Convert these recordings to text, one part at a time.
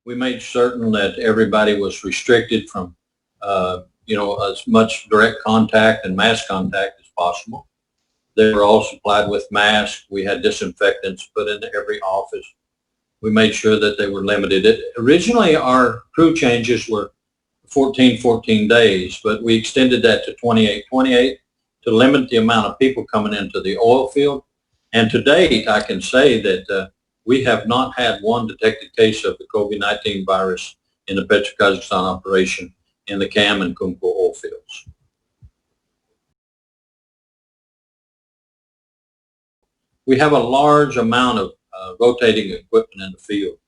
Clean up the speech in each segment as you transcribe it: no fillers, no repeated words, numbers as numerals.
We made certain that everybody was restricted from, as much direct contact and mass contact as possible. They were all supplied with masks. We had disinfectants put into every office. We made sure that they were limited. Originally, our crew changes were 14 days, but we extended that to 28 to limit the amount of people coming into the oil field. And to date, I can say that we have not had one detected case of the COVID-19 virus in the PetroKazakhstan operation in the Cam and Kumko oil fields. We have a large amount of rotating equipment in the field,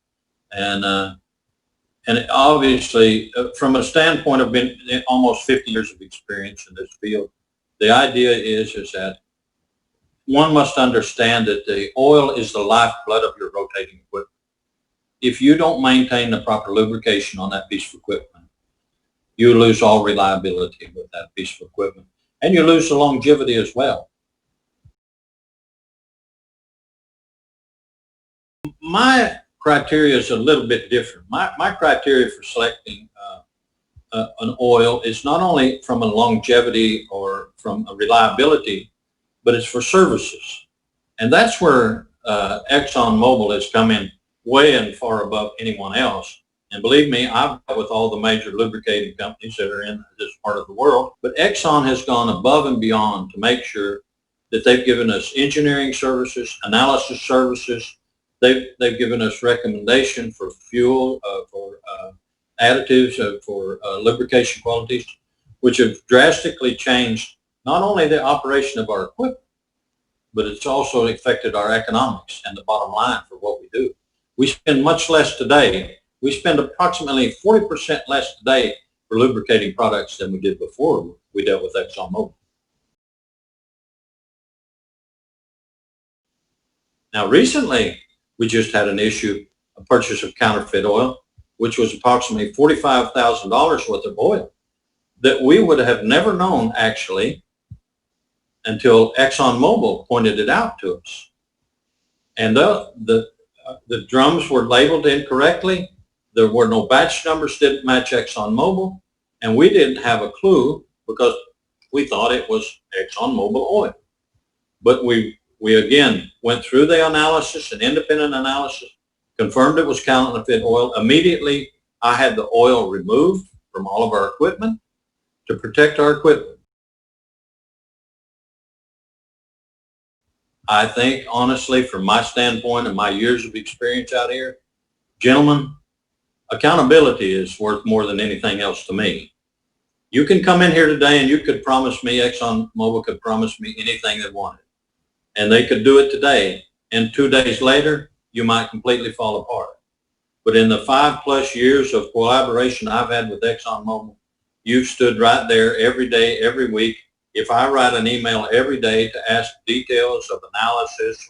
and obviously, from a standpoint of being almost 50 years of experience in this field, the idea is that one must understand that the oil is the lifeblood of your rotating equipment. If you don't maintain the proper lubrication on that piece of equipment, you lose all reliability with that piece of equipment, and you lose the longevity as well. My criteria is a little bit different. My criteria for selecting an oil is not only from a longevity or from a reliability, but it's for services. And that's where ExxonMobil has come in way and far above anyone else. And believe me, I've dealt with all the major lubricating companies that are in this part of the world. But Exxon has gone above and beyond to make sure that they've given us engineering services, analysis services. They've given us recommendation for fuel, for additives, for lubrication qualities, which have drastically changed not only the operation of our equipment, but it's also affected our economics and the bottom line for what we do. We spend much less today. We spend approximately 40% less today for lubricating products than we did before we dealt with ExxonMobil. Now, recently, we just had an issue, a purchase of counterfeit oil, which was approximately $45,000 worth of oil that we would have never known actually until ExxonMobil pointed it out to us. And the drums were labeled incorrectly. There were no batch numbers, didn't match ExxonMobil, and we didn't have a clue because we thought it was ExxonMobil oil. But we again went through the analysis, an independent analysis, confirmed it was counterfeit oil. Immediately, I had the oil removed from all of our equipment to protect our equipment. I think, honestly, from my standpoint and my years of experience out here, gentlemen, accountability is worth more than anything else to me. You can come in here today and you could promise me, ExxonMobil could promise me anything they wanted. And they could do it today, and 2 days later, you might completely fall apart. But in the 5+ years of collaboration I've had with ExxonMobil, you've stood right there every day, every week. If I write an email every day to ask details of analysis,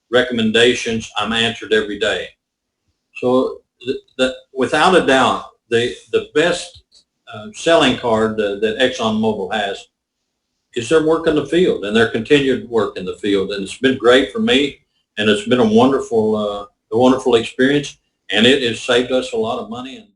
recommendations, I'm answered every day. So without a doubt, the best selling card that ExxonMobil has is their work in the field and their continued work in the field. And it's been great for me, and it's been a wonderful experience, and it has saved us a lot of money. And